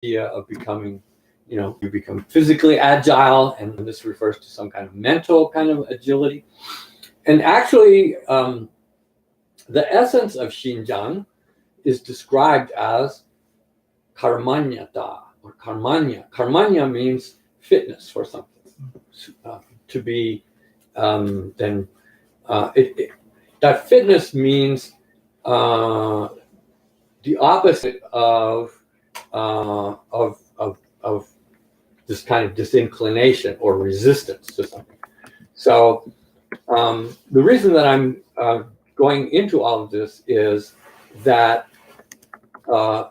idea of becoming, you become physically agile, and this refers to some kind of mental kind of agility. And actually, the essence of Xinjiang is described as karmanyata or karmanya. Karmanya means fitness for something. To be, then that fitness means the opposite of this kind of disinclination or resistance to something. So the reason that I'm going into all of this is that so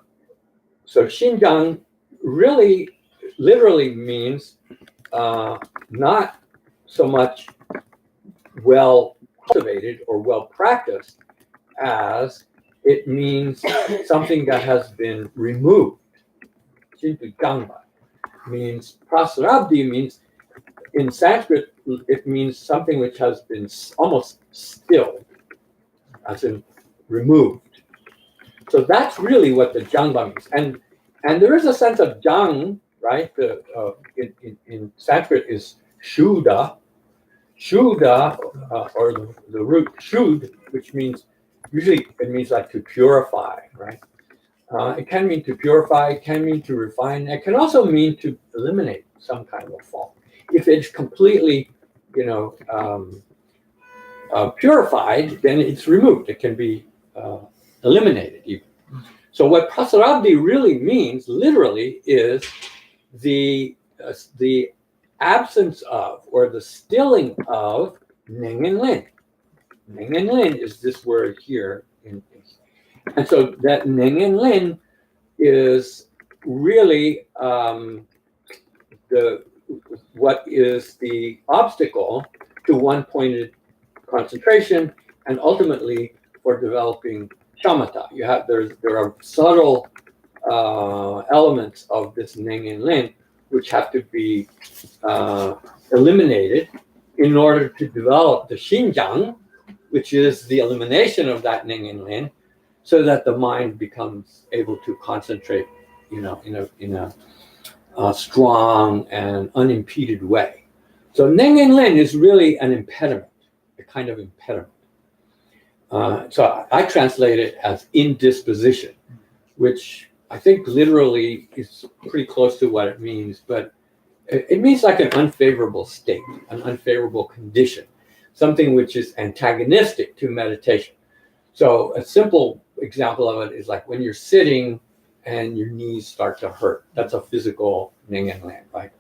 Xinjiang really literally means not so much well cultivated or well practiced as it means something that has been removed. Shintu Gangba means prasarabdhi means in Sanskrit it means something which has been almost stilled, as in removed. So that's really what the Jangba means. And there is a sense of Jang, right? In Sanskrit is Shuddha. Shuddha, or the root Shuddh, which means, usually it means like to purify, right? It can mean to purify, it can mean to refine, it can also mean to eliminate some kind of a fault. If it's completely, purified, then it's removed. It can be eliminated even. So what prasarabdhi really means, literally, is the absence of, or the stilling of, Ning and Lin. Ning and Lin is this word here. And so that Ning and Lin is really what is the obstacle to one-pointed concentration, and ultimately for developing shamatha. There are subtle elements of this Ning and Lin which have to be eliminated in order to develop the Xinjiang, which is the elimination of that Ning and Lin, so that the mind becomes able to concentrate, in a strong and unimpeded way. So Ning and Lin is really an impediment, a kind of impediment. So I translate it as indisposition, which I think literally is pretty close to what it means, but it means like an unfavorable state, an unfavorable condition, something which is antagonistic to meditation. So a simple example of it is like when you're sitting and your knees start to hurt. That's a physical Ning and Lin, right?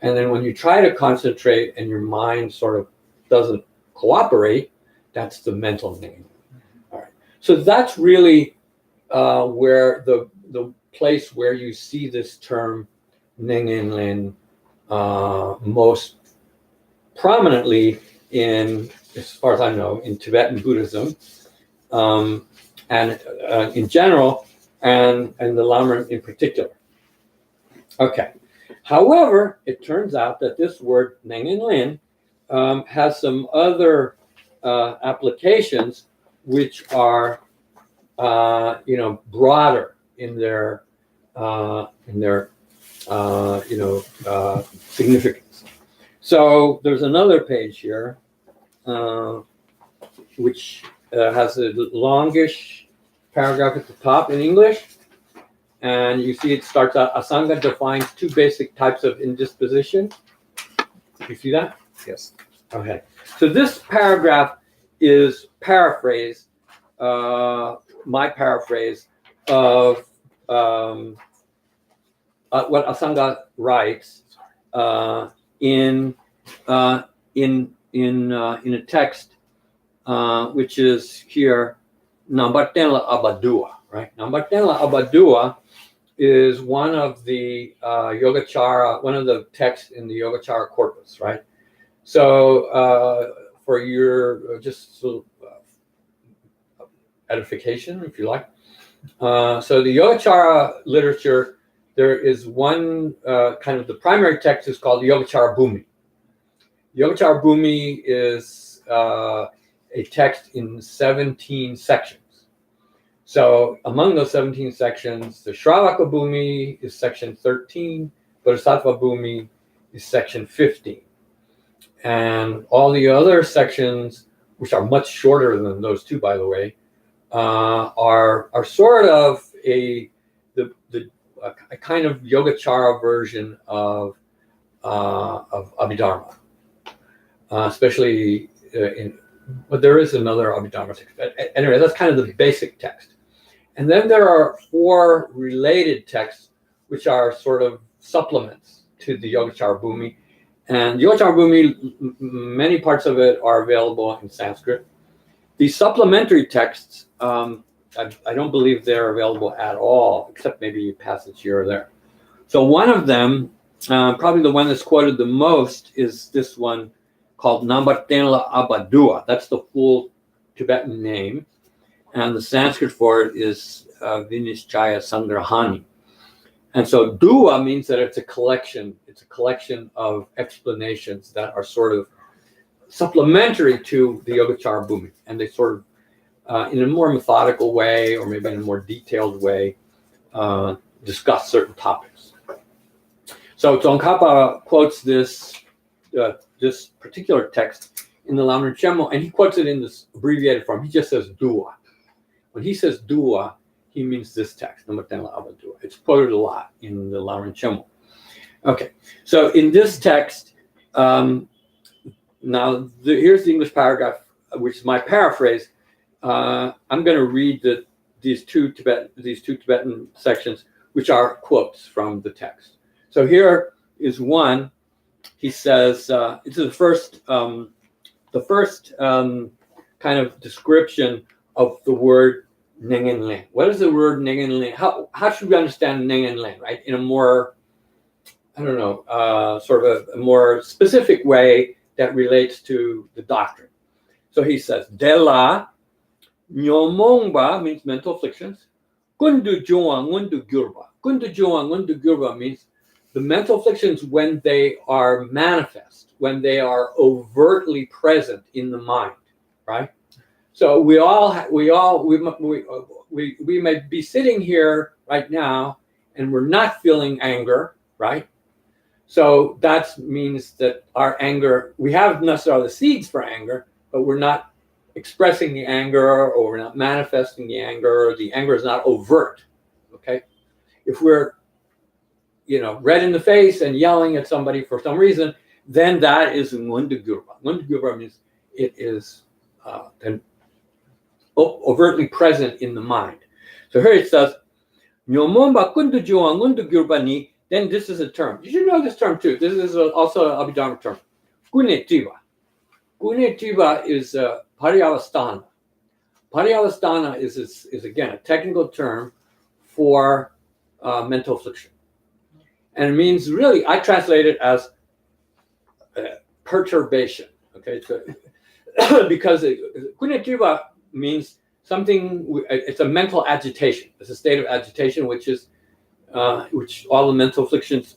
And then when you try to concentrate and your mind sort of doesn't cooperate, that's the mental Ning. All right. So that's really where the place where you see this term Ning and Lin most prominently in, as far as I know, in Tibetan Buddhism, and in general, and the Lamrim in particular. Okay. However, it turns out that this word Ning and Lin has some other applications which are, broader in their significance. So there's another page here which has a longish paragraph at the top in English, and you see it starts out, Asanga defines two basic types of indisposition. You see that? Yes. Okay. So this paragraph is paraphrase, my paraphrase of what Asanga writes in a text which is here, Nambartenla Abadua, right? Nambartenla Abadua is one of the Yogacara, one of the texts in the Yogacara corpus, right? So for your just sort of edification, if you like. So the Yogacara literature, there is one kind of the primary text is called the Yogacara Bhumi. Yogacara Bhumi is a text in 17 sections. So among those 17 sections, the Shravaka Bhumi is section 13, Bodhisattva Bhumi is section 15. And all the other sections, which are much shorter than those two, by the way, are sort of a kind of Yogacara version of Abhidharma, especially but there is another Abhidharma text. But anyway, that's kind of the basic text. And then there are 4 related texts, which are sort of supplements to the Yogacara Bhumi. And Yogacara Bhumi, many parts of it are available in Sanskrit. The supplementary texts, I don't believe they're available at all, except maybe a passage here or there. So one of them, probably the one that's quoted the most, is this one called Nambartenla Abadua. That's the full Tibetan name. And the Sanskrit for it is Vinischaya Sangrahani. And so Dua means that it's a collection. It's a collection of explanations that are sort of supplementary to the Yogacara Bhumi. And they sort of, in a more methodical way, or maybe in a more detailed way, discuss certain topics. So Tsongkhapa quotes this particular text in the Lamrim Chenmo, and he quotes it in this abbreviated form. He just says Dua. When he says Dua, he means this text, Nambartenla Abadua. It's quoted a lot in the Lamrim Chenmo. Okay, so in this text, here's the English paragraph, which is my paraphrase. I'm going to read these two Tibetan sections, which are quotes from the text. So here is one. He says, it's the first kind of description of the word Nengen Len. What is the word Nengen Len? How should we understand Nengen Len, right? In a more, sort of a more specific way that relates to the doctrine. So he says, Dela Nyomongba means mental afflictions. Gundu Juang Gundu Gyurba. Gundu Juang Gundu Gyurba means the mental afflictions when they are manifest, when they are overtly present in the mind, right? So we may be sitting here right now and we're not feeling anger, right? So that means that our anger, we have necessarily the seeds for anger, but we're not expressing the anger, or we're not manifesting the anger, or the anger is not overt, okay? If we're, red in the face and yelling at somebody for some reason, then that is Ngunda Gyurba. Ngunda Gyurba means it is overtly present in the mind. So here it says, Nyomomba kundu juang ngundu gyurbani. Then this is a term. You should know this term too. This is also an Abhidharma term. Gunetiva. Gunetiva is Paryavastana. Paryavastana is again a technical term for mental affliction. And it means, really, I translate it as perturbation. Okay, because Gunetiva means something, it's a mental agitation. It's a state of agitation, which all the mental afflictions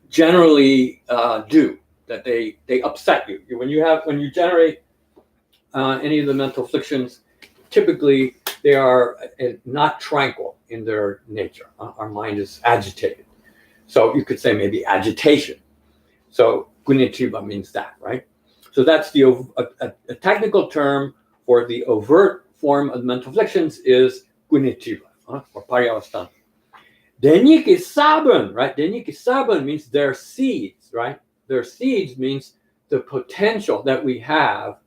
generally do, that they upset you. When you generate any of the mental afflictions, typically they are not tranquil in their nature. Our mind is agitated. So you could say maybe agitation. So Gunetiva means that, right? So that's a technical term for the overt form of mental afflictions is Gunetiva, or Paryavastana. Deniki Sabun, right? Deniki Sabun means their seeds, right? Their seeds means the potential that we have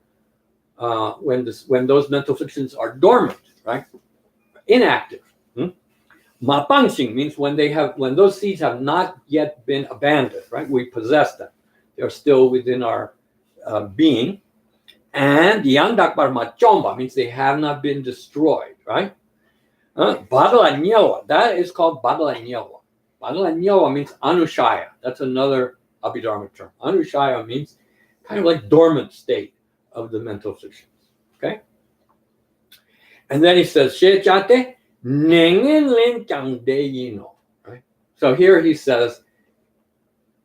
when those mental afflictions are dormant, right? Inactive. Mapanxing means when those seeds have not yet been abandoned, right? We possess them. They're still within our being. And Yandakbar Machomba means they have not been destroyed, right? Badala Nyewa, that is called Badala Nyewa. Badala Nyewa means Anushaya. That's another Abhidharma term. Anushaya means kind of like dormant state of the mental afflictions, okay? And then he says, Shechate Nengen Len Changde Yino, right? So here he says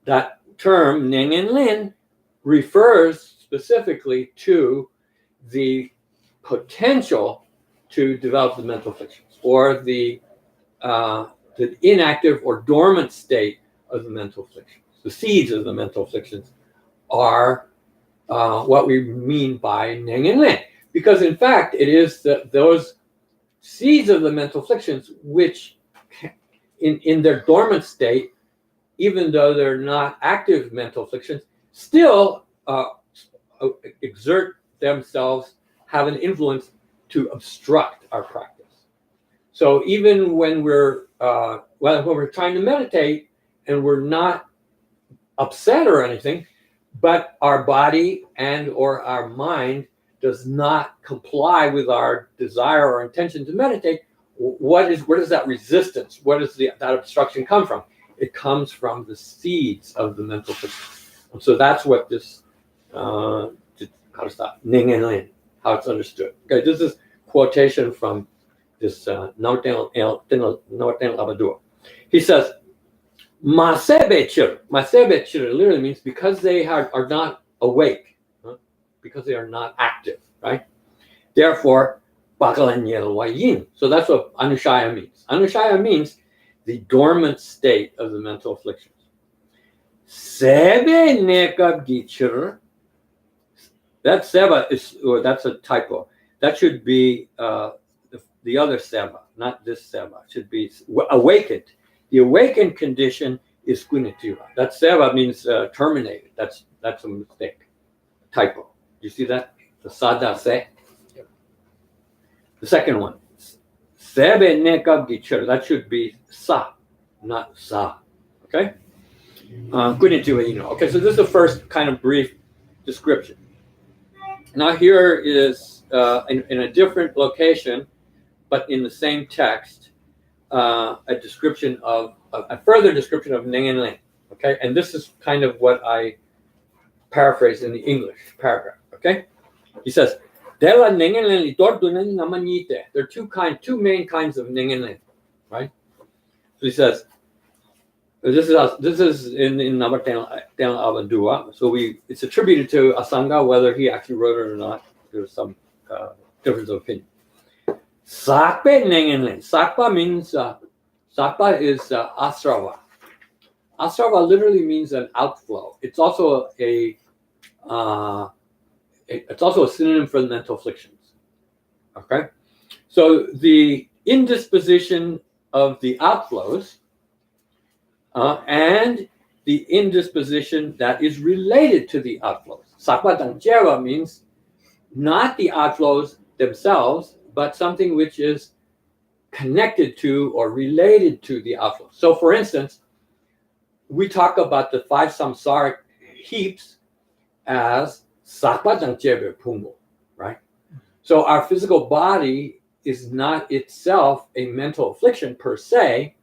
that term Nengen Len refers specifically to the potential to develop the mental afflictions, or the inactive or dormant state of the mental afflictions. The seeds of the mental afflictions are what we mean by Ning and Lin. Because in fact, it is those seeds of the mental afflictions which, in their dormant state, even though they're not active mental afflictions, still exert themselves, have an influence to obstruct our practice. So even when we're trying to meditate and we're not upset or anything, but our body and or our mind does not comply with our desire or intention to meditate, where does that resistance, where does that obstruction come from? It comes from the seeds of the mental afflictions. And so that's what this Ning and Lin, how it's understood. Okay, this is quotation from this Nawaten Labadua. He says, Masebechir. Masebechir literally means because they are not awake, because they are not active, right? Therefore, bakalan yelwayin. So that's what anushaya means. Anushaya means the dormant state of the mental afflictions. Sebe nekab gichir. That seva is, or that's a typo. That should be the other seva, not this seva. It should be awakened. The awakened condition is gunativa. That seva means terminated. That's a mistake. Typo. You see that? The sada se. Yep. The second one. Sebe nekab gichir. That should be sa, not sa. Okay? Gunativa, Okay, so this is the first kind of brief description. Now here is, in a different location, but in the same text, a further description of Ning and Lin. Okay, and this is kind of what I paraphrase in the English paragraph. Okay, he says, there are two main kinds of Ning and Lin, right? So he says, this is in Nawaten Labadua. So it's attributed to Asanga. Whether he actually wrote it or not, there's some difference of opinion. Sakpa Ning and Lin. Sakpa means sakpa is asrava. Asrava literally means an outflow. It's also a synonym for the mental afflictions. Okay, so the indisposition of the outflows. And the indisposition that is related to the outflows. Sakpa Dangjeva means not the outflows themselves, but something which is connected to or related to the outflows. So, for instance, we talk about the 5 samsaric heaps as Sakpa Dangjeva Pumbo, right? So, our physical body is not itself a mental affliction per se,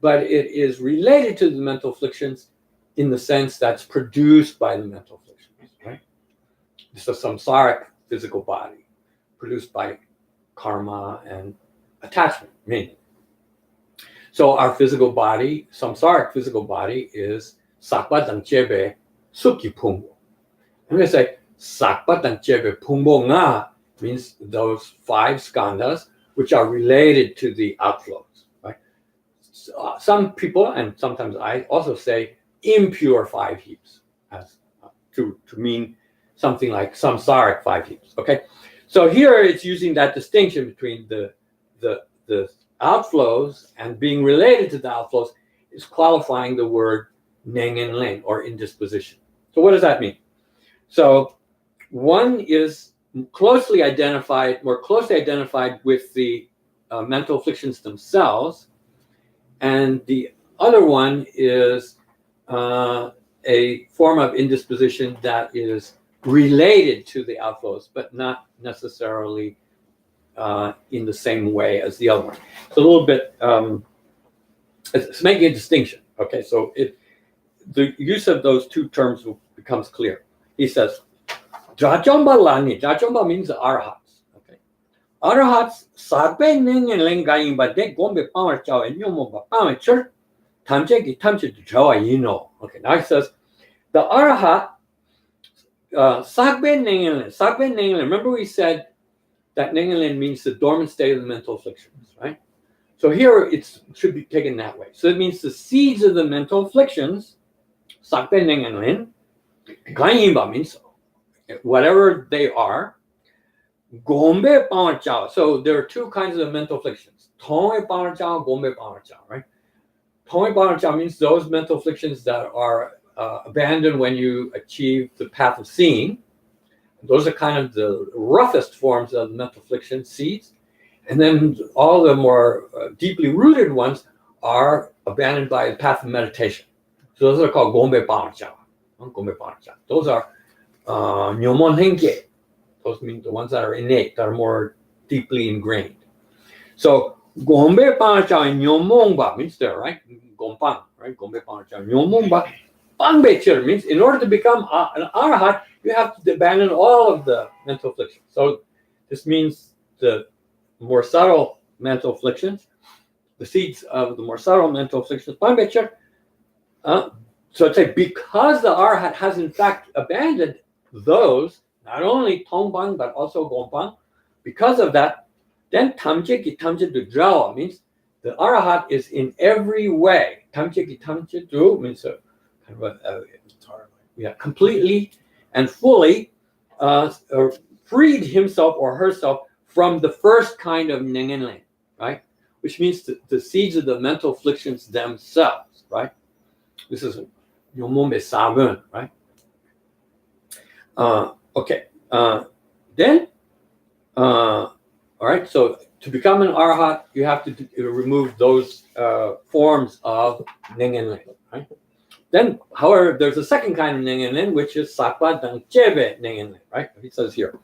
but it is related to the mental afflictions in the sense that's produced by the mental afflictions, right? It's a samsaric physical body produced by karma and attachment, mainly. So our physical body, samsaric physical body, is Sakpa Dangjebe Sukhi Pumbo. I'm going to say Sakpa Dangjebe Pumbo Nga means those 5 skandhas which are related to the outflows. Some people, and sometimes I also say impure 5 heaps, as to mean something like samsaric 5 heaps. Okay, so here it's using that distinction between the outflows and being related to the outflows is qualifying the word Ning and Lin, or indisposition. So what does that mean? So one is more closely identified with the mental afflictions themselves. And the other one is a form of indisposition that is related to the outflows, but not necessarily in the same way as the other one. It's a little bit, it's making a distinction. Okay, so the use of those 2 terms becomes clear. He says, Jajomba Lani. Jajomba means the arahats. Arahats Sakpe Ning and Lin Gayin but they gombe power chow and yomo power chur tamche to chow Okay, now he says the Arahat Sakpe Ning and Lin. Sakpe Ning and Lin. Remember we said that Nengenlen means the dormant state of the mental afflictions, right? So here it should be taken that way. So it means the seeds of the mental afflictions, Sakpe Nengenlen, Ganyimba means whatever they are, Gombe Power Chao. So there are two kinds of mental afflictions. Tongwe Power Chao, Gombe Power Chao, right? Tongwe Power Chao means those mental afflictions that are abandoned when you achieve the path of seeing. Those are kind of the roughest forms of mental affliction seeds. And then all the more deeply rooted ones are abandoned by the path of meditation. So those are called Gombe Power Chao. Gombe Power Chao. Those are Nyomon Henke. Those mean the ones that are innate, that are more deeply ingrained. So Gombe Pancha and Nyomongba means there, right? Gompang, right? Gombe Pancha. Nyomongba. Pangbe means in order to become an arhat, you have to abandon all of the mental afflictions. So this means the more subtle mental afflictions, the seeds of the more subtle mental afflictions. Pangbe so it's like because the arhat has in fact abandoned those, not only Tongbang but also Gompang, because of that, then Tamche ki Tamche du Jawa means the Arahat is in every way. Tamche ki Tamche du means completely and fully freed himself or herself from the first kind of Nengenlen, right? Which means the seeds of the mental afflictions themselves, right? This is Yomombe Sabun, right? Okay. Then, all right. So to become an arhat, you have to remove those forms of Nengenlen, right? Then, however, there's a second kind of Nengenlen, which is Sakpa Dang Chebe Nengenlen, right? He says here,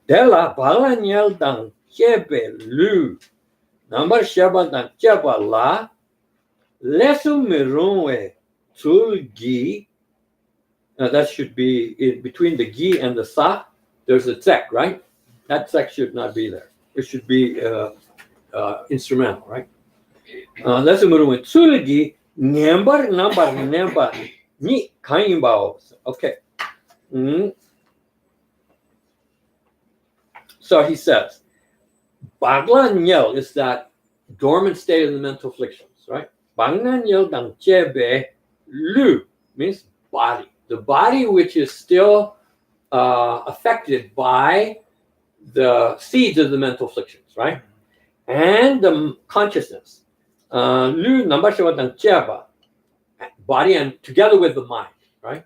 Dela Balanyel Dang Chebe Lu, Number Sheba Dang Cheba La, Lesu Mirunwe Tulgi. Now that should be in between the gi and the sa. There's a tsek, right? That tsek should not be there. It should be instrumental, right? Let's move on. Tsuligi nembar ni kaimbao. Okay. So he says, Baglan yel is that dormant state of the mental afflictions, right? Baglan yel dang chebe lu means body. The body which is still affected by the seeds of the mental afflictions, right? And the consciousness. Body and together with the mind, right?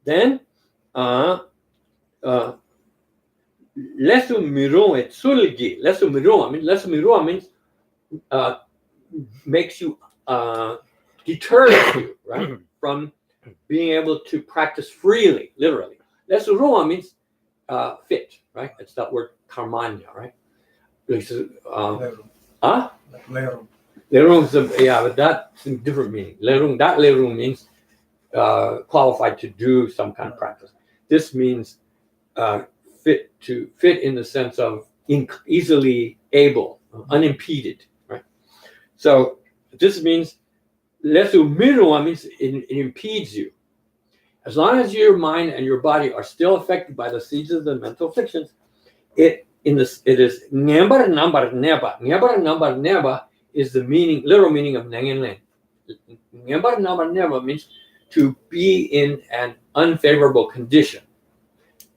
Then lesu mirun et sulgi. Lesu mirun means makes you deters you, right? From being able to practice freely, literally. Lesurua means fit, right? It's that word karmanya, right? Lerung is but that's a different meaning. Lerung means qualified to do some kind of practice. This means fit in the sense of easily able, unimpeded, right? So this means lesu mirua means it impedes you. As long as your mind and your body are still affected by the seeds of the mental afflictions, it is ngembar nambar neba. Ngembar nambar neba is the literal meaning of nengenlen. Ngembar nambar neba means to be in an unfavorable condition,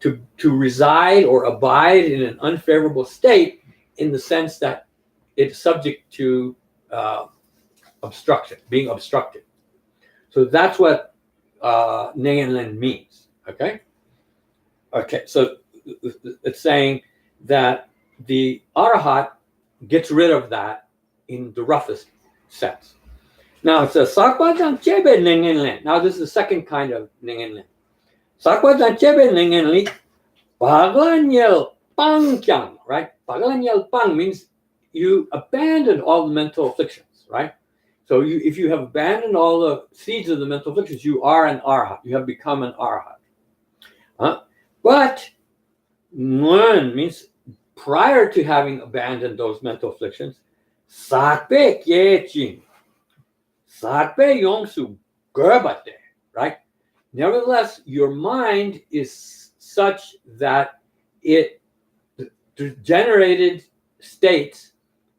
to reside or abide in an unfavorable state, in the sense that it's subject to obstruction, being obstructed. So that's what Nengenlen means. Okay, so it's saying that the Arahat gets rid of that in the roughest sense. Now it says Sakwajan Chebe Nengenlen. Now this is the second kind of Nengenlen. Sakwajan Chebe Nengenli Baglanyel Pangkyang, right? Baglanyel Pang means you abandon all the mental afflictions, right? So if you have abandoned all the seeds of the mental afflictions, you are an arhat. You have become an arhat. But Nguyen means prior to having abandoned those mental afflictions, Sakpe Kyechin, Sakpe Yongsu Gerbate, right? Nevertheless, your mind is such that it generated states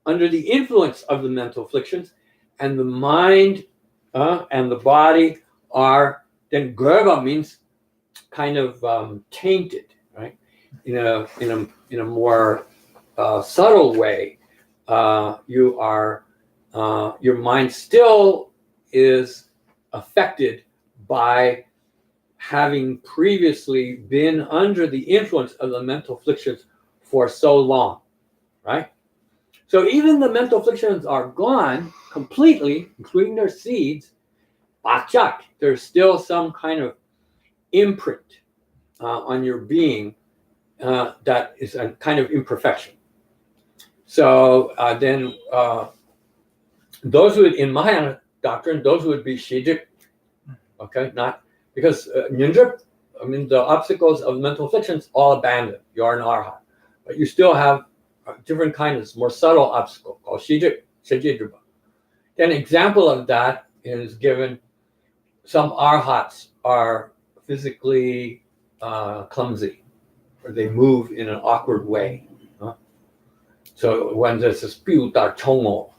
under the influence of the mental afflictions, and the mind and the body are then gerba means kind of tainted, right? In a more subtle way, you are your mind still is affected by having previously been under the influence of the mental afflictions for so long, right? So even the mental afflictions are gone completely, including their seeds, bachak, there's still some kind of imprint on your being that is a kind of imperfection. So then those would, in Mahayana doctrine, those would be shijik, okay? Not because nyingdrip, I mean, the obstacles of mental afflictions all abandoned. You are an arhat, but you still have a different kind of more subtle obstacle called shijik, shijidruba. An example of that is given. Some arhats are physically clumsy, or they move in an awkward way. So when there's this piutar chongo,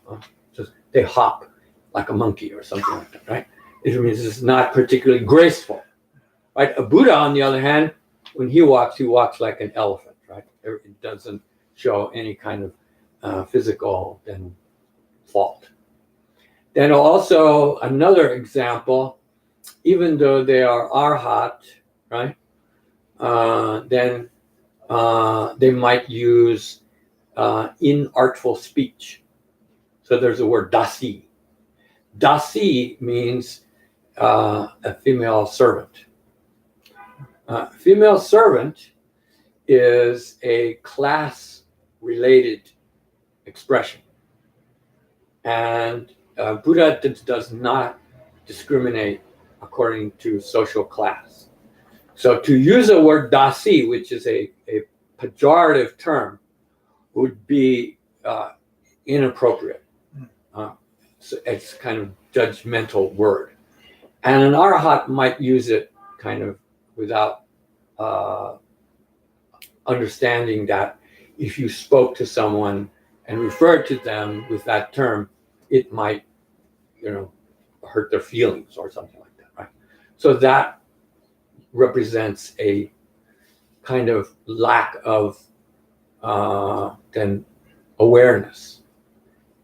just they hop like a monkey or something like that, right? It means it's not particularly graceful, right? A Buddha, on the other hand, when he walks like an elephant, right? It doesn't show any kind of physical fault. Then also another example, even though they are arhat, right? Then they might use inartful speech. So there's a word dasi. Dasi means a female servant. Female servant is a class-related expression. And Buddha does not discriminate according to social class. So to use the word dasi, which is a pejorative term, would be inappropriate. So it's kind of judgmental word. And an arhat might use it kind of without understanding that if you spoke to someone and referred to them with that term, it might, hurt their feelings or something like that, right? So that represents a kind of lack of then awareness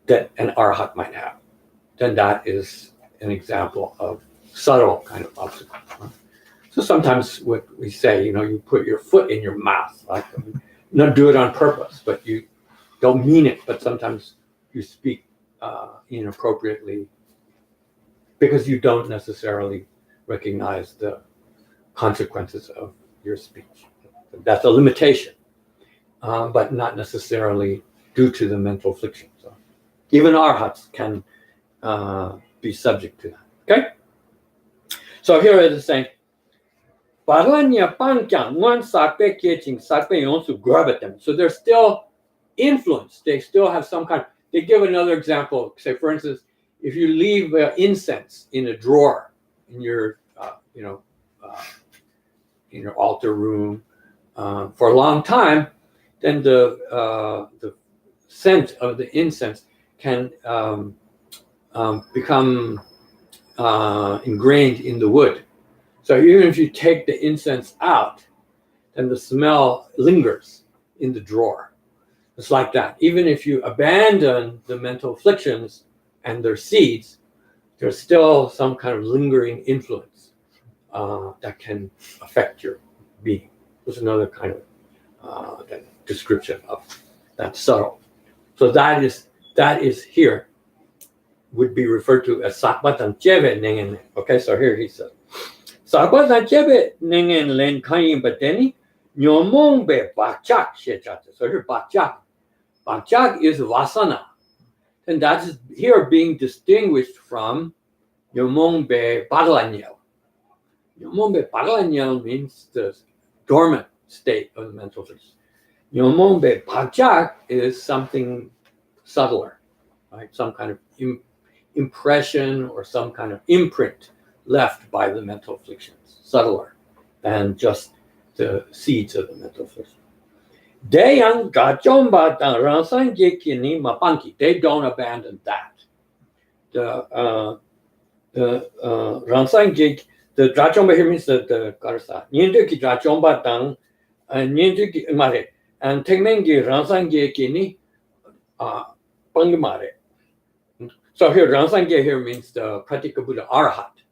that an arhat might have. Then that is an example of subtle kind of obstacle. Right? So sometimes what we say, you put your foot in your mouth, like not do it on purpose, but you don't mean it, but sometimes you speak inappropriately because you don't necessarily recognize the consequences of your speech. That's a limitation, but not necessarily due to the mental affliction. So even arhats can be subject to that. Okay? So here it is saying, so they're still influenced. They still have some kind. They give another example. Say, for instance, if you leave incense in a drawer in your, in your altar room for a long time, then the scent of the incense can become ingrained in the wood. So even if you take the incense out, then the smell lingers in the drawer. It's like that. Even if you abandon the mental afflictions and their seeds, there's still some kind of lingering influence that can affect your being. There's another kind of description of that subtle. So that is here would be referred to as sakbatan chebe nengen. Okay, so here he says, sakbatan chebe nengen len kayin bateni nyomong be bachak shechate. So here bachak. Bachak is vasana. And that is here being distinguished from nyomong be baglanyel. Nyomong be baglanyel means the dormant state of the mental affliction. Nyomong be bachak is something subtler, right? Some kind of impression or some kind of imprint left by the mental afflictions, subtler than just the seeds of the mental affliction. Deyang gachomba tang ransan kini mapanki. They don't abandon that. The ransan the drachomba here means the karsa. Nyendu ki drachomba tang nyendu ki mare and tekmengi ransan kini pangmare. So here ransan here means the Pratika Buddha Arhat.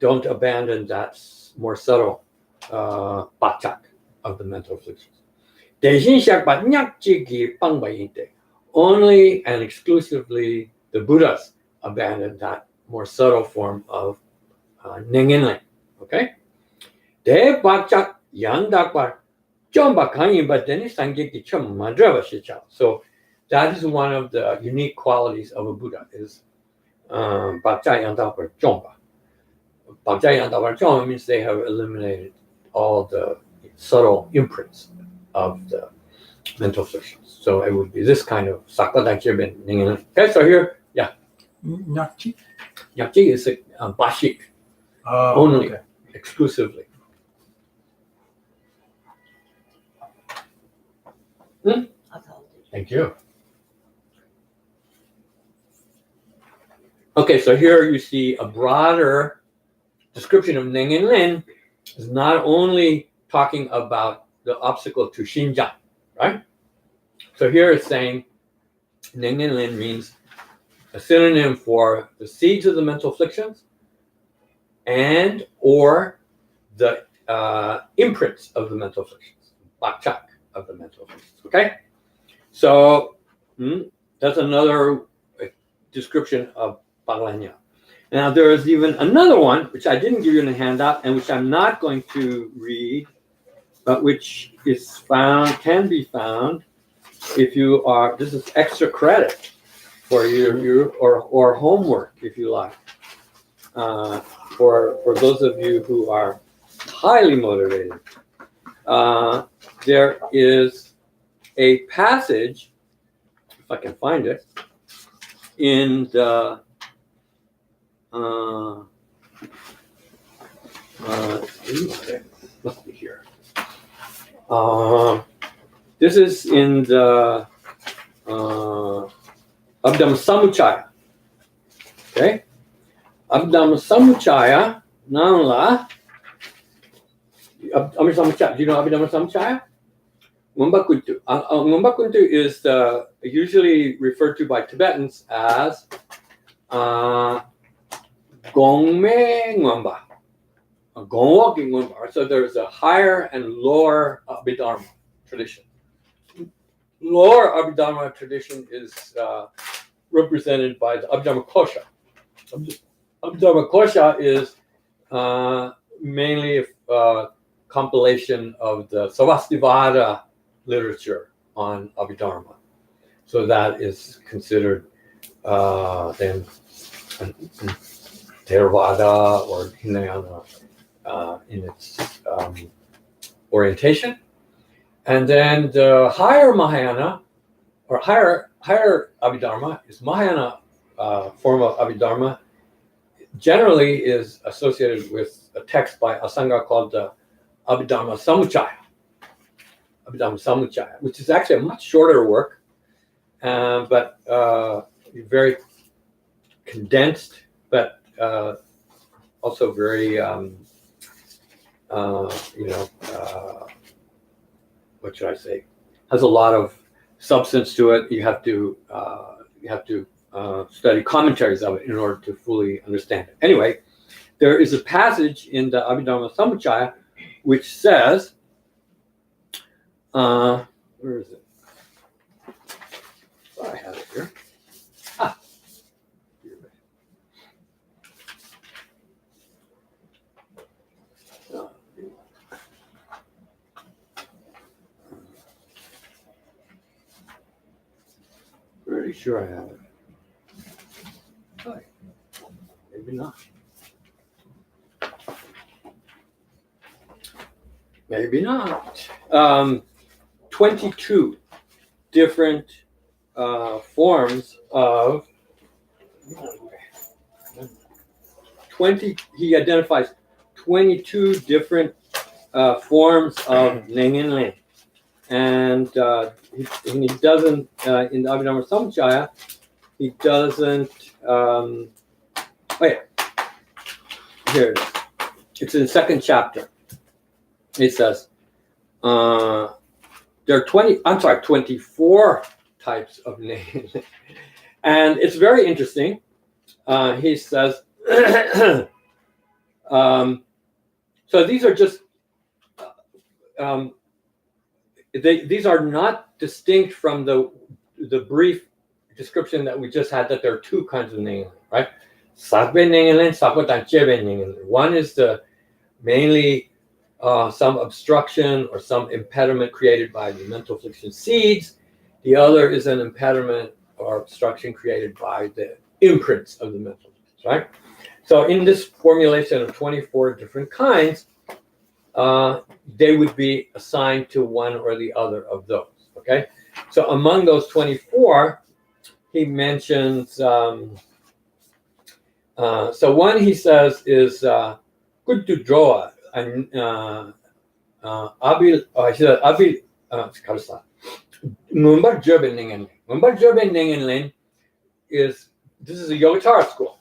Don't abandon that more subtle bachak of the mental afflictions. Only and exclusively the Buddhas abandoned that more subtle form of Nengenlen. Okay? De bachak yandakbar jomba kanyin bateni sangeki chum madrava shicha. So that is one of the unique qualities of a Buddha is bachak yandakbar jomba. Bachak yandakbar jomba means they have eliminated all the subtle imprints of the mental afflictions. So it would be this kind of sakadachibin. Okay, so here, yeah. Nyakchi? Nyakchi is bashik, only, okay. Exclusively. Thank you. Okay, so here you see a broader description of Nengenlen is not only talking about the obstacle to Shinjan, right? So here it's saying Nengenlen means a synonym for the seeds of the mental afflictions and or the imprints of the mental afflictions, bakchak of the mental afflictions, okay? So that's another description of Paglanya. Now there is even another one, which I didn't give you in the handout and which I'm not going to read, but which is found, can be found if you are, this is extra credit for your or homework, if you like, for those of you who are highly motivated. There is a passage, if I can find it, in the must be here. This is in the Abhidhamma Samuccaya. Okay? Abhidhamma Samuccaya, Nanla. Abhidhamma Samuccaya. Do you know Abhidhamma Samuccaya? Ngumbakuntu. Ngumbakuntu is usually referred to by Tibetans as Gongme Ngumba. Gongwalking Ngumba. So there's a higher and lower Abhidharma tradition. Lower Abhidharma tradition is represented by the Abhidharma Kosha. Abhidharma Kosha is mainly a compilation of the Sarvastivada literature on Abhidharma. So that is considered then Theravada or Hinayana in its orientation. And then the higher Mahayana, or higher Abhidharma, is Mahayana form of Abhidharma, generally is associated with a text by Asanga called the Abhidharma Samuccaya. Abhidharma Samuccaya, which is actually a much shorter work, but very condensed, but also very, what should I say? Has a lot of substance to it. You have to study commentaries of it in order to fully understand it. Anyway, there is a passage in the Abhidharma Samuccaya which says, where is it? I have it here. Pretty sure I have it. Oh, maybe not. Maybe not. 22 different forms of 20. He identifies 22 different forms of Nengenlen, and he doesn't in the Abhidhamma Samjaya. He doesn't. Oh yeah, here it is. It's in the second chapter. It says there are 24 types of names, and it's very interesting. He says, so these are just. These are not distinct from the brief description that we just had, that there are two kinds of Ningin, right? One is the mainly some obstruction or some impediment created by the mental affliction seeds. The other is an impediment or obstruction created by the imprints of the mental afflictions, right? So in this formulation of 24 different kinds, they would be assigned to one or the other of those, okay? So among those 24, he mentions, so one he says is good to draw, and Abil, he said, Abil, Mumbar Jobin Ningen is, this is a Yogacara school.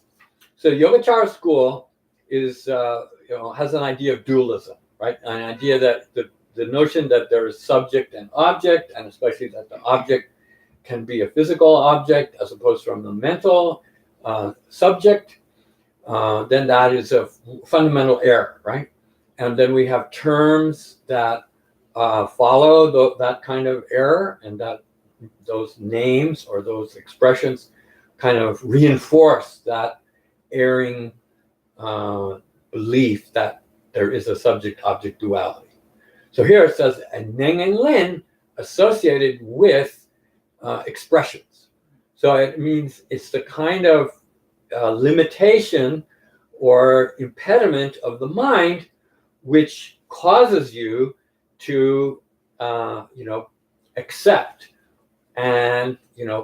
So Yogacara school is, has an idea of dualism, right? An idea that the notion that there is subject and object, and especially that the object can be a physical object as opposed from the mental subject, then that is a fundamental error, right? And then we have terms that follow that kind of error, and that those names or those expressions kind of reinforce that erring belief that there is a subject-object duality. So here it says, and Neng and Lin associated with expressions. So it means it's the kind of limitation or impediment of the mind which causes you to, accept and,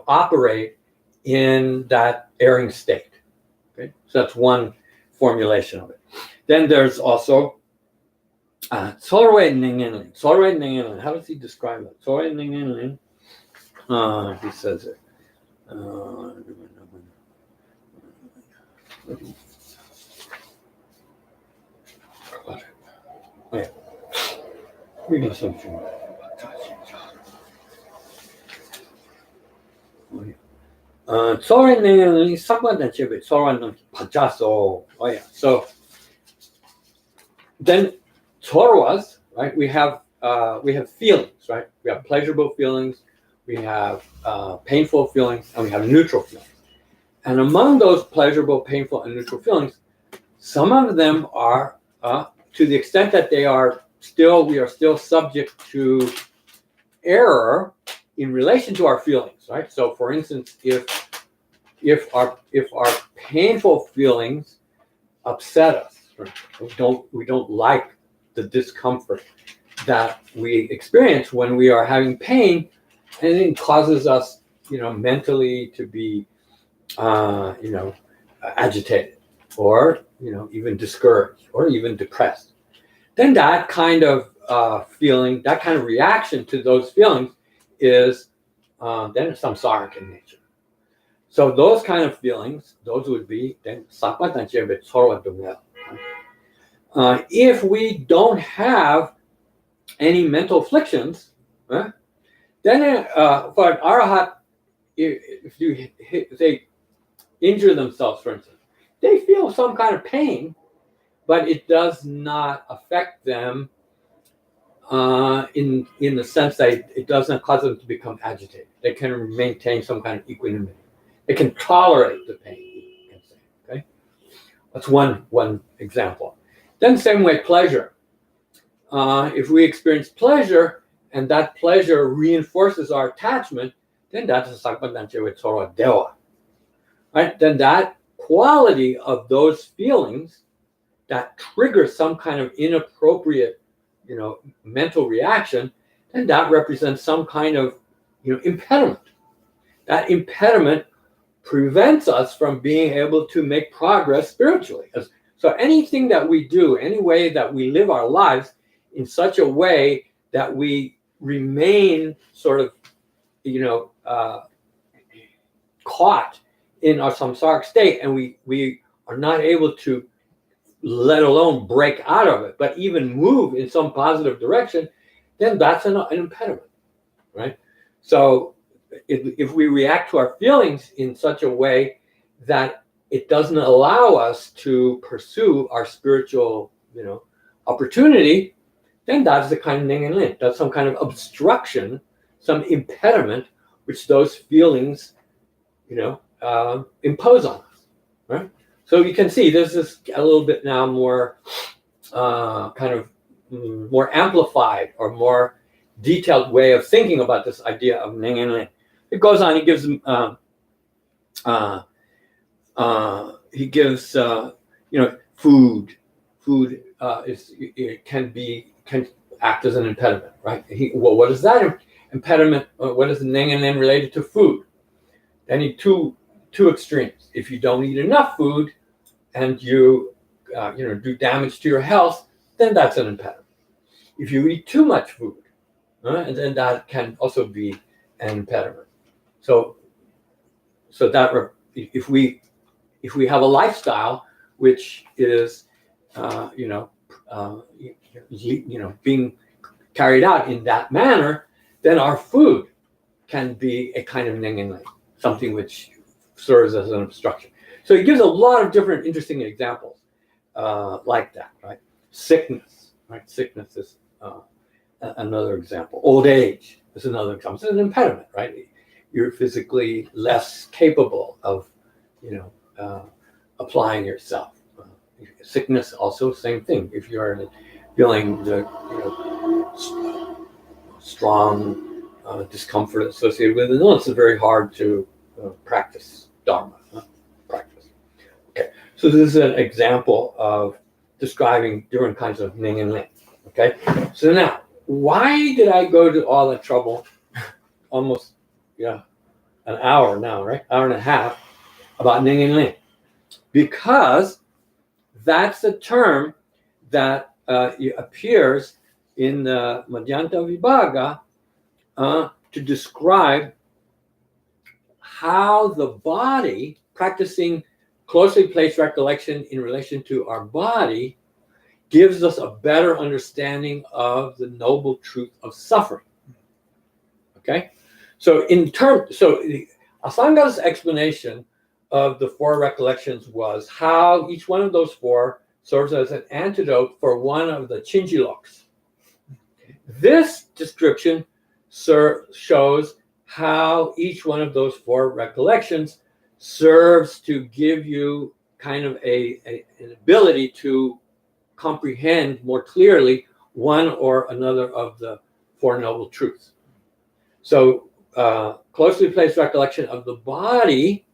operate in that erring state. Okay, so that's one formulation of it. Then there's also Tsorwe Ningen. Tsorwe Ningen. How does he describe it? Tsorwe Ningen. He says it. Yeah. Reading something. Tsorwe Ningen. Sakwa Chebe. Tsorwe Pajaso. Oh yeah. So then Tsorwas, right? We have feelings, right? We have pleasurable feelings, we have painful feelings, and we have neutral feelings. And among those pleasurable, painful, and neutral feelings, some of them are, to the extent that we are still subject to error in relation to our feelings, right? So, for instance, if our painful feelings upset us, right? we don't like the discomfort that we experience when we are having pain, and it causes us, mentally to be, agitated, or even discouraged, or even depressed. Then that kind of feeling, that kind of reaction to those feelings is then samsaric in nature. So those kind of feelings, those would be then if we don't have any mental afflictions, then for an arahat, if they injure themselves, for instance, they feel some kind of pain, but it does not affect them in the sense that it doesn't cause them to become agitated. They can maintain some kind of equanimity. They can tolerate the pain, you can say. Okay, that's one example. Then same way, pleasure. If we experience pleasure and that pleasure reinforces our attachment, then that is sakpantanche with Sora Dewa. Right? Then that quality of those feelings that triggers some kind of inappropriate, mental reaction, then that represents some kind of, impediment. That impediment prevents us from being able to make progress spiritually. So anything that we do, any way that we live our lives in such a way that we remain sort of, caught in our samsaric state, and we are not able to, let alone break out of it, but even move in some positive direction, then that's an impediment, right? So if we react to our feelings in such a way that it doesn't allow us to pursue our spiritual, opportunity, then that's the kind of ning and lin. That's some kind of obstruction, some impediment, which those feelings, impose on us, right? So you can see this is a little bit now more more amplified or more detailed way of thinking about this idea of ning and lin. It goes on. He gives food. Food can act as an impediment, right? What is that impediment? What is the ning and lin related to food? Then he two extremes. If you don't eat enough food and you do damage to your health, then that's an impediment. If you eat too much food, and then that can also be an impediment. So that if we have a lifestyle which is being carried out in that manner, then our food can be a kind of ning and lin, something which serves as an obstruction. So he gives a lot of different interesting examples like that, right? Sickness, right? Sickness is another example. Old age is another example. It's an impediment, right? You're physically less capable of, applying yourself. Sickness also, same thing. If you're feeling the strong discomfort associated with it, it's very hard to practice Dharma. Practice. Okay, so this is an example of describing different kinds of ning and lin. Okay, so now, why did I go to all that trouble, almost an hour now, right? Hour and a half about ning and lin? Because that's a term that appears in the Madhyanta Vibhaga to describe how the body, practicing closely placed recollection in relation to our body, gives us a better understanding of the noble truth of suffering. Okay? So Asangha's explanation of the four recollections was how each one of those four serves as an antidote for one of the chinjiloks. This description shows how each one of those four recollections serves to give you kind of an ability to comprehend more clearly one or another of the Four Noble Truths. So closely placed recollection of the body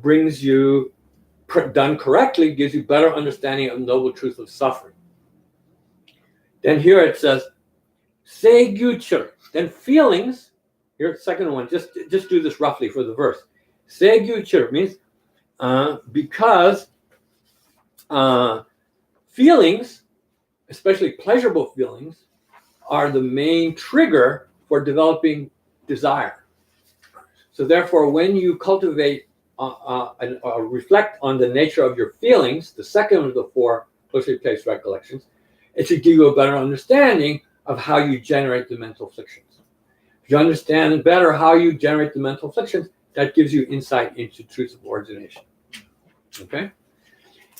brings you, done correctly, gives you better understanding of the noble truth of suffering. Then here it says, Segyu-chur. Then feelings, here, second one, just do this roughly for the verse. Segyu-chur means because feelings, especially pleasurable feelings, are the main trigger for developing desire. So therefore, when you cultivate reflect on the nature of your feelings, the second of the four closely placed recollections, it should give you a better understanding of how you generate the mental afflictions. If you understand better how you generate the mental afflictions, that gives you insight into truths of origination. Okay?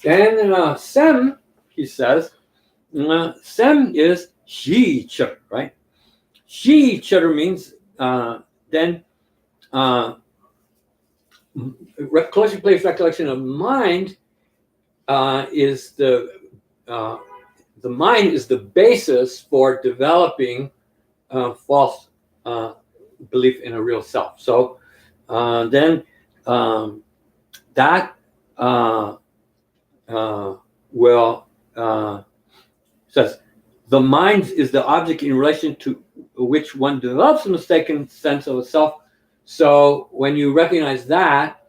Then sem, he says, sem is shi-chur, right? Shi-chur means then closely placed recollection of mind is the mind is the basis for developing false belief in a real self. So then that will says the mind is the object in relation to which one develops a mistaken sense of a self. So when you recognize that,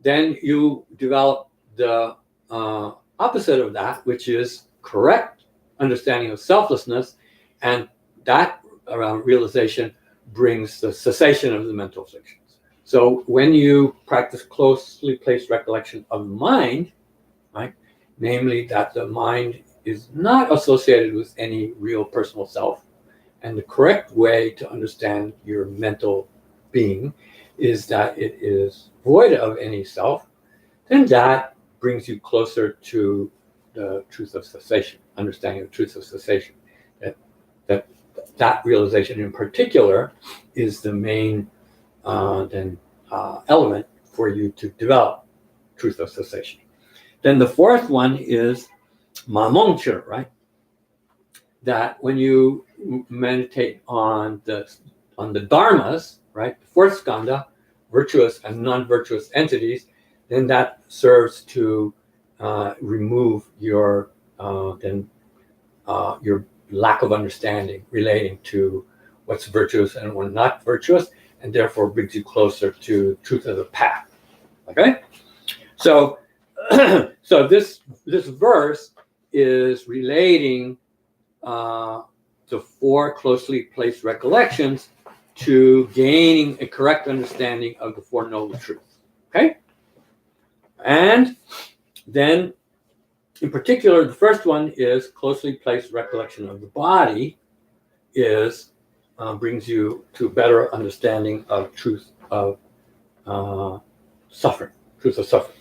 then you develop the opposite of that, which is correct understanding of selflessness, and that around realization brings the cessation of the mental afflictions. So when you practice closely placed recollection of the mind, right, namely that the mind is not associated with any real personal self, and the correct way to understand your mental being is that it is void of any self, then that brings you closer to the truth of cessation, understanding the truth of cessation. That realization in particular is the main element for you to develop truth of cessation. Then the fourth one is mamongchi, right? That when you meditate on the dharmas, right, the fourth skandha, virtuous and non-virtuous entities, then that serves to remove your lack of understanding relating to what's virtuous and what's not virtuous, and therefore brings you closer to truth of the path. Okay, so so this verse is relating the four closely placed recollections to gaining a correct understanding of the Four Noble Truths. Okay, and then in particular, the first one is closely placed recollection of the body is brings you to better understanding of truth of suffering, truth of suffering.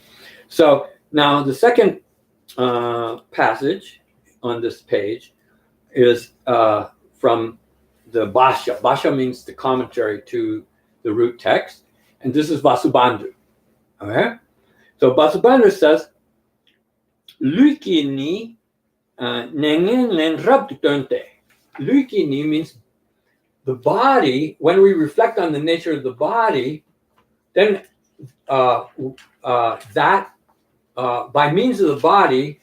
So now the second passage on this page is from the Bhashya. Bhashya means the commentary to the root text, and this is Vasubandhu. Okay, so Vasubandhu says, Luikini nengen len rabdunte. Luikini means the body. When we reflect on the nature of the body, then that by means of the body,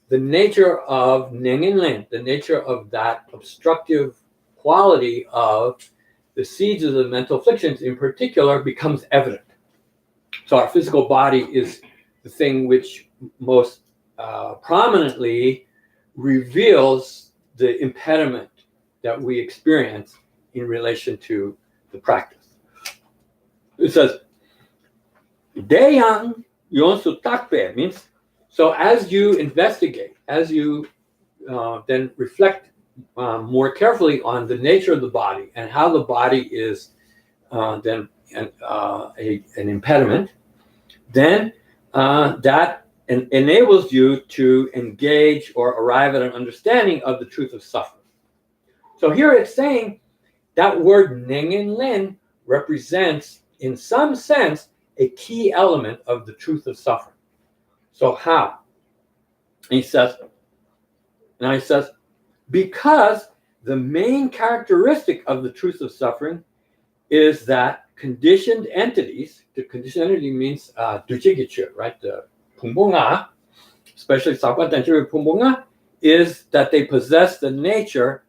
the nature of nengen len, the nature of that obstructive quality of the seeds of the mental afflictions in particular becomes evident. So our physical body is the thing which most prominently reveals the impediment that we experience in relation to the practice. It says, Deyang Yonsu Takpe means, so as you investigate, as you then reflect more carefully on the nature of the body and how the body is then an impediment, then that enables you to engage or arrive at an understanding of the truth of suffering. So here it's saying that word nengen len represents, in some sense, a key element of the truth of suffering. So how? And he says, because the main characteristic of the truth of suffering is that conditioned entities, the conditioned entity means dujigichu, right? The pungbonga, especially Sakwa Tenshiri pungbonga, is that they possess the nature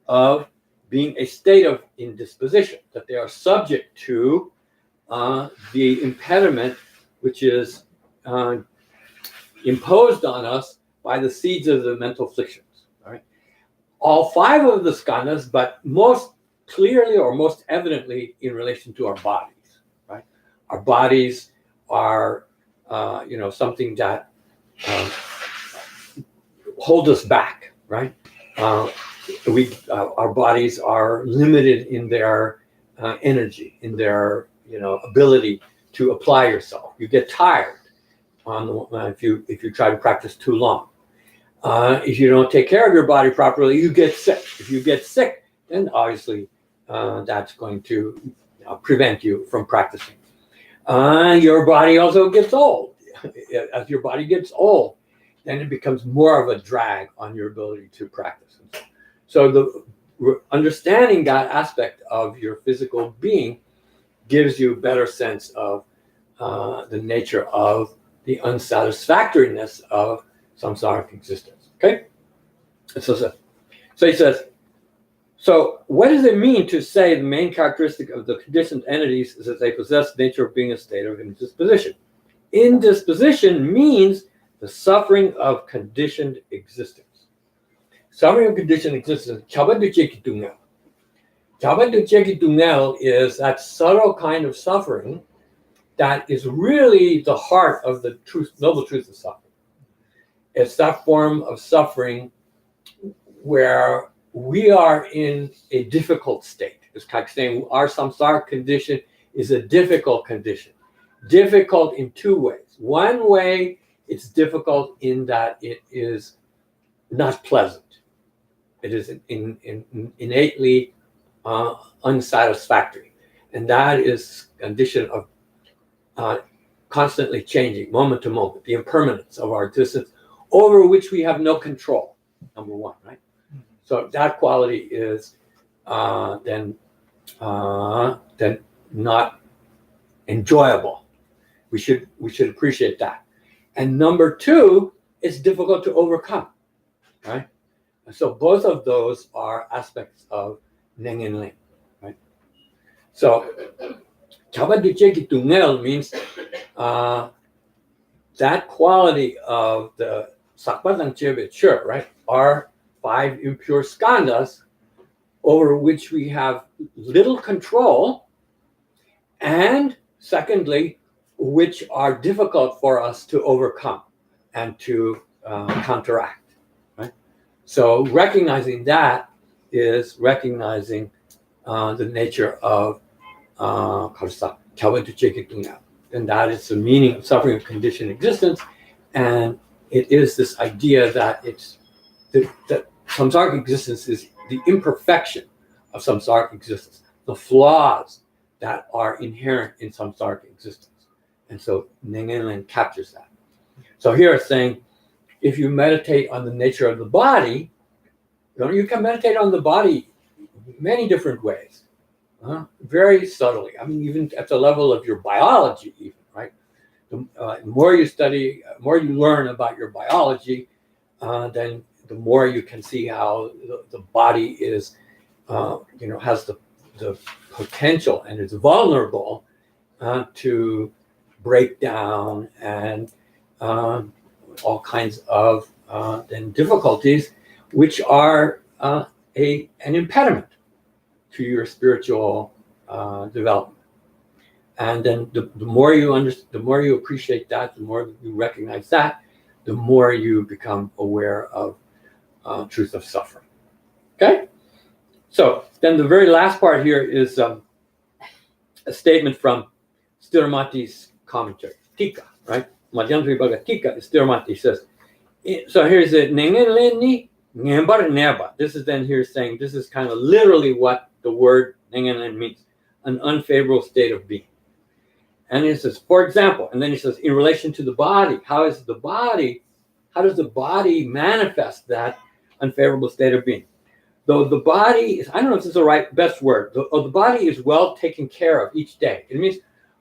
of being a state of indisposition, that they are subject to the impediment which is imposed on us by the seeds of the mental afflictions. All right, all five of the skandhas, but most clearly or most evidently in relation to our bodies. Right, our bodies are something that hold us back. Right, our bodies are limited in their energy, in their ability to apply yourself. You get tired if you try to practice too long. If you don't take care of your body properly, you get sick. If you get sick, then obviously that's going to prevent you from practicing. Your body also gets old. As your body gets old, then it becomes more of a drag on your ability to practice. So the understanding that aspect of your physical being gives you a better sense of the nature of the unsatisfactoriness of samsaric existence. Okay? So he says, so what does it mean to say the main characteristic of the conditioned entities is that they possess the nature of being a state of indisposition? Indisposition means the suffering of conditioned existence. Suffering of conditioned existence, Jabadujegi Dungel is that subtle kind of suffering that is really the heart of the truth, noble truth of suffering. It's that form of suffering where we are in a difficult state. It's like saying our samsara condition is a difficult condition. Difficult in two ways. One way, it's difficult in that it is not pleasant. It is innately unsatisfactory. And that is a condition of constantly changing, moment to moment, the impermanence of our existence, over which we have no control, number one, right? So that quality is then not enjoyable. We should appreciate that. And number two, it's difficult to overcome, right? And so both of those are aspects of Nengen Ling, right? So Chabadujegi Tungel means that quality of the Sakpadang Chebe, sure, right? Are 5 impure skandhas over which we have little control, and secondly, which are difficult for us to overcome and to counteract, right? So recognizing that is recognizing the nature of karsa, and that is the meaning of suffering of conditioned existence, and it is this idea that it's that samsaric existence is the imperfection of samsaric existence, the flaws that are inherent in samsaric existence. And so Nengen Ling captures that. So here it's saying, if you meditate on the nature of the body, you can meditate on the body many different ways, very subtly. I mean, even at the level of your biology, even, right? The more you study, more you learn about your biology, then the more you can see how the body is, has the potential and is vulnerable to break down and all kinds of then difficulties, which are an impediment to your spiritual development. And then the more you appreciate that, the more you recognize that, the more you become aware of truth of suffering. Okay? So then the very last part here is a statement from Sthiromati's commentary, Tika, right? Madhyantara Vibhaga Tika, Sthiromati says, so here's it, Nengen Leni Ngembar Neba. This is then here saying, this is kind of literally what the word Nengen Len means, an unfavorable state of being. And he says, for example, and then he says, in relation to the body, how does the body manifest that unfavorable state of being? Though the body is, I don't know if this is the best word, the body is well taken care of each day. It means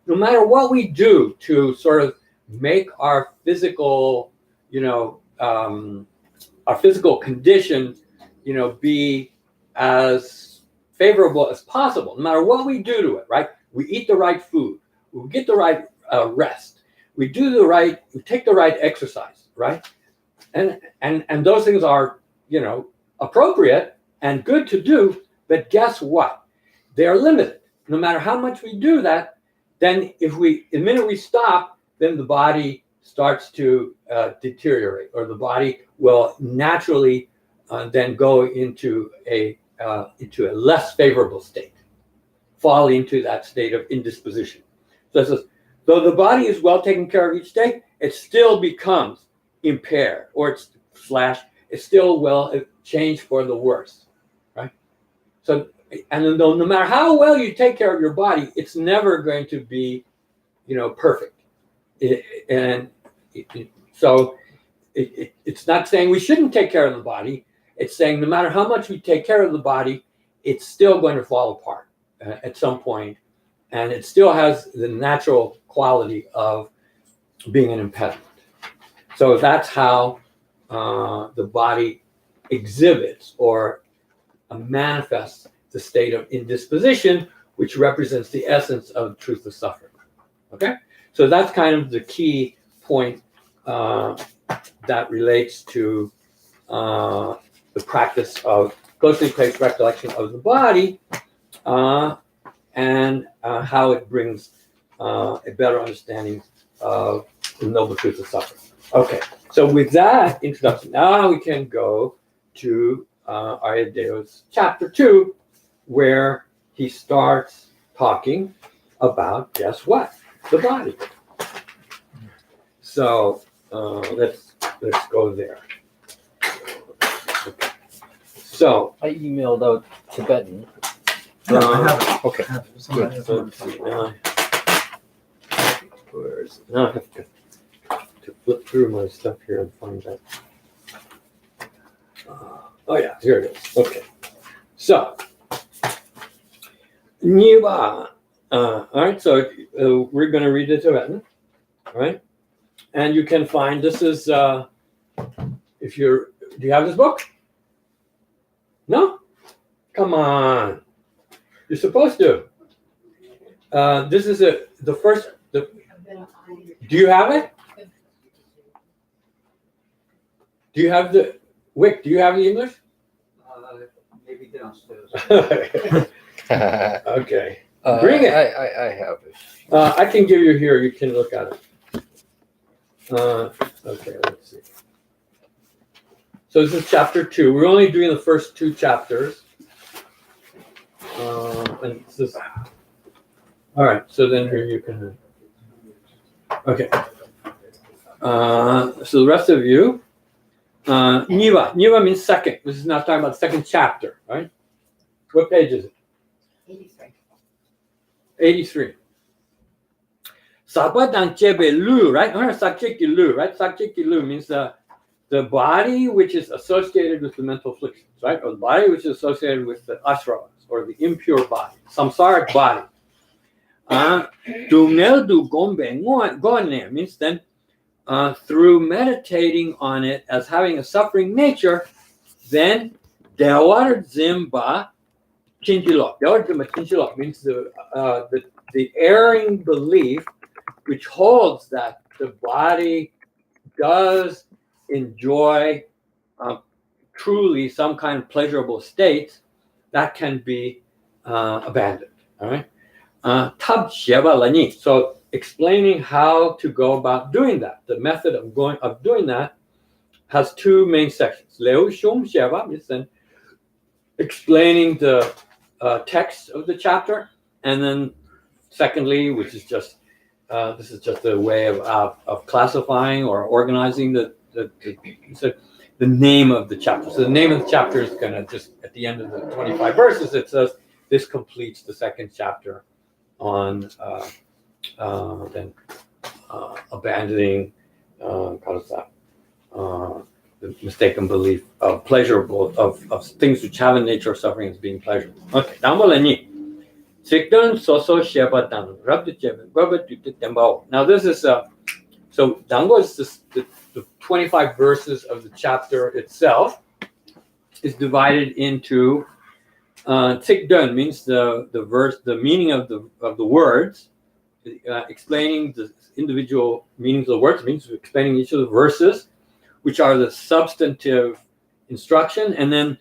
no matter what we do to sort of make our physical, our physical condition, be as favorable as possible, no matter what we do to it, right? We eat the right food, we get the right rest, we take the right exercise, right? And those things are, appropriate and good to do, but guess what? They are limited. No matter how much we do that, then the minute we stop, then the body starts to deteriorate, or the body will naturally then go into a less favorable state, fall into that state of indisposition. So it says, though the body is well taken care of each day, it still becomes impaired, or it's still will change for the worse, right? So, and then no matter how well you take care of your body, it's never going to be, perfect. So it's not saying we shouldn't take care of the body. It's saying no matter how much we take care of the body, it's still going to fall apart at some point, and it still has the natural quality of being an impediment. So that's how the body exhibits or manifests the state of indisposition, which represents the essence of truth of suffering. Okay? So that's kind of the key point that relates to the practice of closely placed recollection of the body and how it brings a better understanding of the noble truth of suffering. Okay, so with that introduction, now we can go to Ayadeo's chapter 2, where he starts talking about, guess what? The body. So let's go there. Okay. So I emailed out Tibetan. Yeah, I have it. Okay. I have it. Good. I have So it. let's see, now I have to flip through my stuff here and find that. Oh yeah, here it is. Okay. So, Niwa. All right, so we're going to read the Tibetan, all right? And you can find, this is, do you have this book? No? Come on. You're supposed to. This is the first, do you have it? Do you have the, Wick, do you have the English? Maybe downstairs. Okay. Bring it. I have it. I can give you here, you can look at it. Okay, let's see. So this is chapter 2. We're only doing the first 2 chapters. And this is, all right, so then here you can, okay. So the rest of you, Niwa means second. This is not talking about the second chapter, right? What page is it? 83. 83. Sabadang chebe lu, right? Sakchiki lu, right? Sakchiki lu means the body which is associated with the mental afflictions, right? Or the body which is associated with the ashravas, or the impure body, samsaric body. Dumnel du gombe gone means then through meditating on it as having a suffering nature, then dewar zimba chinchilok. Dewar zimba chinchilok means the erring belief which holds that the body does enjoy truly some kind of pleasurable states, that can be abandoned. All right. Tab sheva lani. So explaining how to go about doing that, the method of doing that has 2 main sections. Leu shum sheva means then explaining the text of the chapter, and then secondly, which is just this is just a way of classifying or organizing the name of the chapter. So the name of the chapter is going to just, at the end of the 25 verses, it says, this completes the 2nd chapter on abandoning, the mistaken belief of pleasurable, of things which have a nature of suffering as being pleasurable. Okay, now this is so Dango is the 25 verses of the chapter itself is divided into Tikdun means the verse, the meaning of the words, explaining the individual meanings of the words, means explaining each of the verses, which are the substantive instruction, and then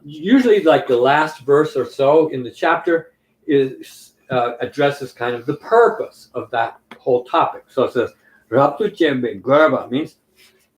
usually like the last verse or so in the chapter is addresses kind of the purpose of that whole topic. So it says Raptu Chembe Garba means